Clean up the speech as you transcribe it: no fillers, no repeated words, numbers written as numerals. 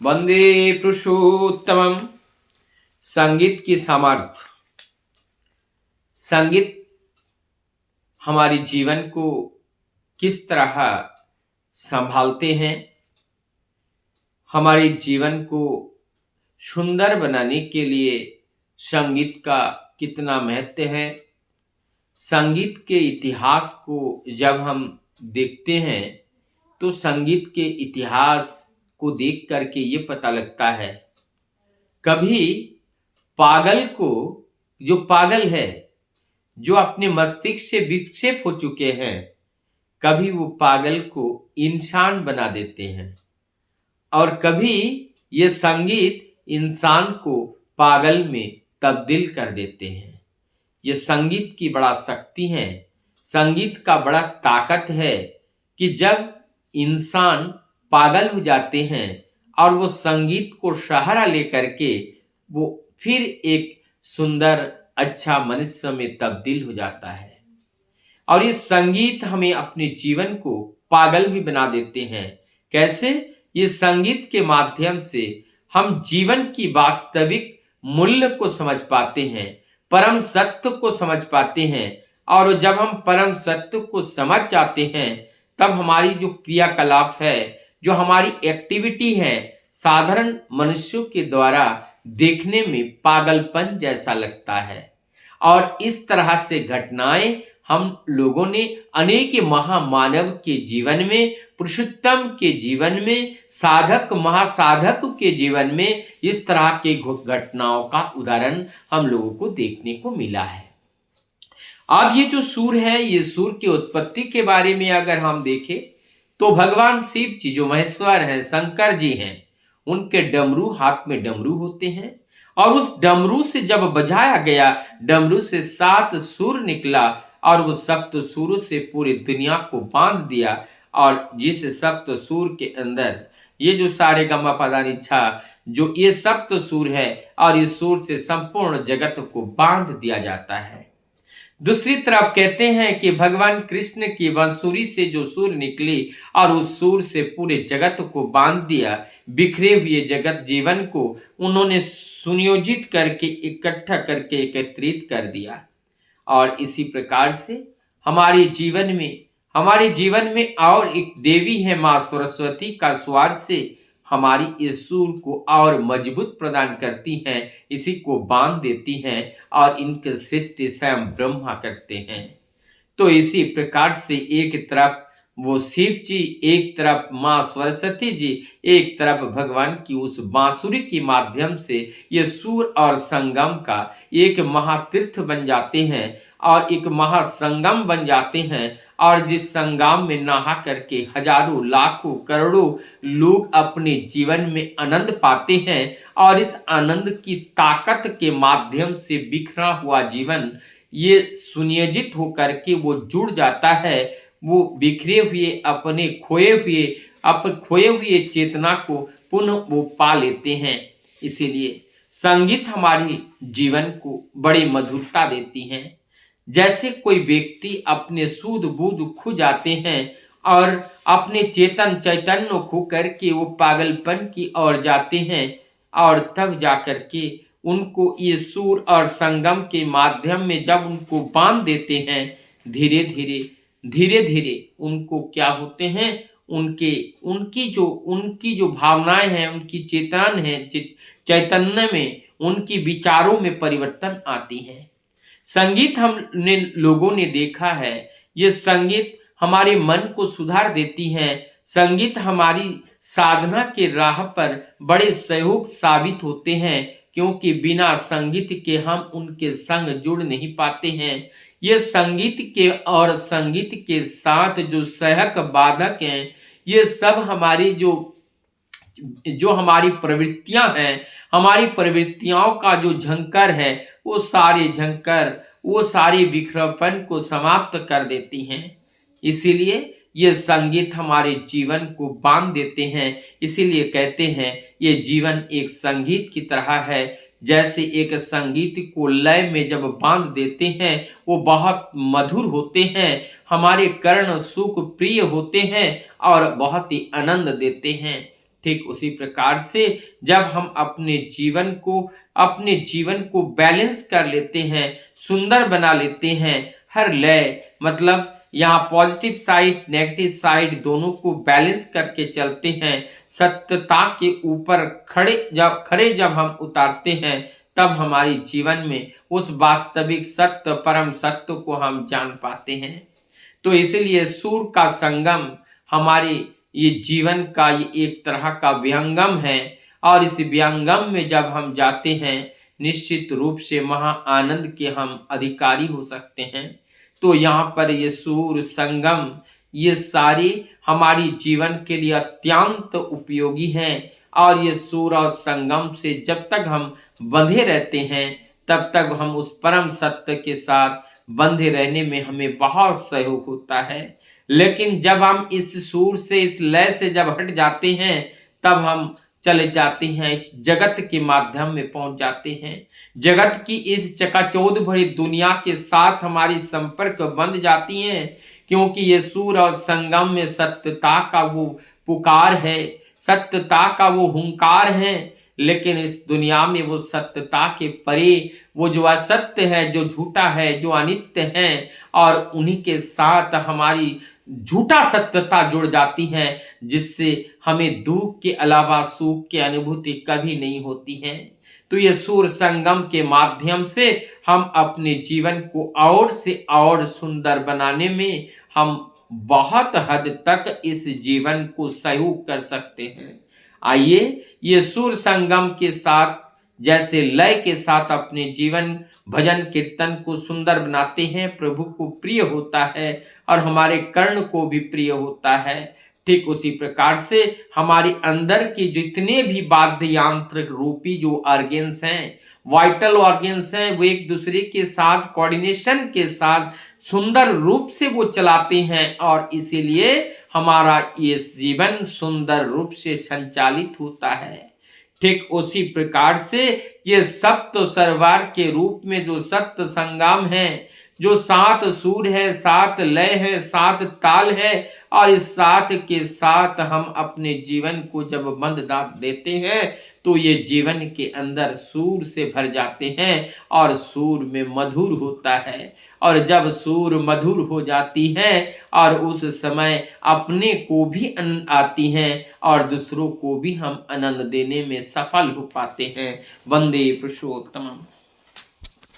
वंदे पुरुषोत्तमम। संगीत की सामर्थ्य। संगीत हमारे जीवन को किस तरह संभालते हैं, हमारे जीवन को सुंदर बनाने के लिए संगीत का कितना महत्व है। संगीत के इतिहास को जब हम देखते हैं तो संगीत के इतिहास को देख करके ये पता लगता है, कभी पागल को, जो पागल है, जो अपने मस्तिष्क से विक्षेप हो चुके हैं, कभी वो पागल को इंसान बना देते हैं और कभी ये संगीत इंसान को पागल में तब्दील कर देते हैं। ये संगीत की बड़ा शक्ति है, संगीत का बड़ा ताकत है कि जब इंसान पागल हो जाते हैं और वो संगीत को सहारा लेकर के वो फिर एक सुंदर अच्छा मनुष्य में तब्दील हो जाता है। और ये संगीत हमें अपने जीवन को पागल भी बना देते हैं। कैसे? ये संगीत के माध्यम से हम जीवन की वास्तविक मूल्य को समझ पाते हैं, परम सत्य को समझ पाते हैं। और जब हम परम सत्य को समझ जाते हैं तब हमारी जो क्रियाकलाप है, जो हमारी एक्टिविटी है, साधारण मनुष्यों के द्वारा देखने में पागलपन जैसा लगता है। और इस तरह से घटनाएं हम लोगों ने अनेक महामानव के जीवन में, पुरुषोत्तम के जीवन में, साधक महासाधक के जीवन में इस तरह के घटनाओं का उदाहरण हम लोगों को देखने को मिला है। अब ये जो सूर है, ये सूर की उत्पत्ति के बारे में अगर हम देखें तो भगवान शिव जी जो महेश्वर हैं, शंकर जी हैं, उनके डमरू, हाथ में डमरू होते हैं और उस डमरू से जब बजाया गया, डमरू से 7 सूर निकला और वो सप्त सूरों से पूरी दुनिया को बांध दिया। और जिस सप्त सूर के अंदर ये जो सारे गमा पदा निच्छा, जो ये सप्त सूर है और इस सूर से संपूर्ण जगत को बांध दिया जाता है। दूसरी तरफ कहते हैं कि भगवान कृष्ण की बांसुरी से जो सूर निकली और उस सूर से पूरे जगत को बांध दिया, बिखरे हुए जगत जीवन को उन्होंने सुनियोजित करके, इकट्ठा करके एकत्रित कर दिया। और इसी प्रकार से हमारे जीवन में और एक देवी है माँ सरस्वती का स्वार से हमारी इस सूर को और मजबूत प्रदान करती हैं, इसी को बांध देती हैं और इनके सृष्टि स्वयं ब्रह्मा करते हैं। तो इसी प्रकार से एक तरफ वो शिव जी, एक तरफ माँ सरस्वती जी, एक तरफ भगवान की उस बांसुरी के माध्यम से ये सूर और संगम का एक महातीर्थ बन जाते हैं और एक महासंगम बन जाते हैं। और जिस संगम में नहा करके हजारों लाखों करोड़ों लोग अपने जीवन में आनंद पाते हैं और इस आनंद की ताकत के माध्यम से बिखरा हुआ जीवन ये सुनियोजित होकर के वो जुड़ जाता है। वो बिखरे हुए अपने खोए हुए चेतना को पुनः वो पा लेते हैं। इसीलिए संगीत हमारे जीवन को बड़ी मधुरता देती है। जैसे कोई व्यक्ति अपने सूध बूध खो जाते हैं और अपने चैतन्य खो करके वो पागलपन की ओर जाते हैं और तब जाकर के उनको ये सूर और संगम के माध्यम में जब उनको बांध देते हैं, धीरे धीरे उनको क्या होते हैं, उनकी जो भावनाएं हैं, उनकी चेतन है, चैतन्य में, उनकी विचारों में परिवर्तन आती है। संगीत हमने लोगों ने देखा है, ये संगीत हमारे मन को सुधार देती है। संगीत हमारी साधना के राह पर बड़े सहयोग साबित होते हैं, क्योंकि बिना संगीत के हम उनके संग जुड़ नहीं पाते हैं। ये संगीत के और संगीत के साथ जो सहायक बाधक हैं, ये सब हमारी जो हमारी प्रवृत्तियां हैं, हमारी प्रवृत्तियों का जो झंकार है, वो सारे विखरापन को समाप्त कर देती हैं। इसीलिए ये संगीत हमारे जीवन को बांध देते हैं। इसीलिए कहते हैं ये जीवन एक संगीत की तरह है। जैसे एक संगीत को लय में जब बांध देते हैं वो बहुत मधुर होते हैं, हमारे कर्ण सुख प्रिय होते हैं और बहुत ही आनंद देते हैं। ठीक उसी प्रकार से जब हम अपने जीवन को बैलेंस कर लेते हैं, सुंदर बना लेते हैं, हर लय मतलब यहाँ पॉजिटिव साइड नेगेटिव साइड दोनों को बैलेंस करके चलते हैं, सत्यता के ऊपर खड़े जब हम उतारते हैं, तब हमारी जीवन में उस वास्तविक सत्य परम सत्य को हम जान पाते हैं। तो इसलिए सूर का संगम हमारे ये जीवन का ये एक तरह का विहंगम है, और इस विहंगम में जब हम जाते हैं निश्चित रूप से महा आनंद के हम अधिकारी हो सकते हैं। तो यहाँ पर ये सूर संगम ये सारी हमारी जीवन के लिए अत्यंत उपयोगी हैं, और ये सूर और संगम से जब तक हम बंधे रहते हैं तब तक हम उस परम सत्य के साथ बंधे रहने में हमें बहुत सहयोग होता है। लेकिन जब हम इस सूर से इस लय से जब हट जाते हैं तब हम चले जाते हैं इस जगत के माध्यम में पहुंच जाते हैं, जगत की इस चकाचौंध भरी दुनिया के साथ हमारी संपर्क बंध जाती हैं, क्योंकि ये सूर और संगम में सत्यता का वो पुकार है, सत्यता का वो हुंकार है। लेकिन इस दुनिया में वो सत्यता के परे वो जो असत्य है, जो झूठा है, जो अनित्य है, और उन्हीं के साथ हमारी झूठा सत्यता जुड़ जाती है, जिससे हमें दुख के अलावा सुख की अनुभूति कभी नहीं होती है। तो ये सूर संगम के माध्यम से हम अपने जीवन को और से और सुंदर बनाने में हम बहुत हद तक इस जीवन को सहयोग कर सकते हैं। आइए ये सूर संगम के साथ जैसे लय के साथ अपने जीवन भजन कीर्तन को सुंदर बनाते हैं, प्रभु को प्रिय होता है और हमारे कर्ण को भी प्रिय होता है। ठीक उसी प्रकार से हमारे अंदर के जितने भी वाद्य यांत्रिक रूपी जो ऑर्गेन्स हैं, वाइटल ऑर्गेन्स हैं, वो एक दूसरे के साथ कोऑर्डिनेशन के साथ सुंदर रूप से वो चलाते हैं, और इसीलिए हमारा ये जीवन सुंदर रूप से संचालित होता है। ठीक उसी प्रकार से ये सप्त सरवार के रूप में जो सत्य संगम है, जो 7 सूर है, 7 लय है, 7 ताल है, और इस 7 के साथ हम अपने जीवन को जब बंध देते हैं तो ये जीवन के अंदर सूर से भर जाते हैं और सूर में मधुर होता है। और जब सूर मधुर हो जाती है और उस समय अपने को भी आनंद आती हैं और दूसरों को भी हम आनंद देने में सफल हो पाते हैं। वंदे पुरुषोत्तमम्।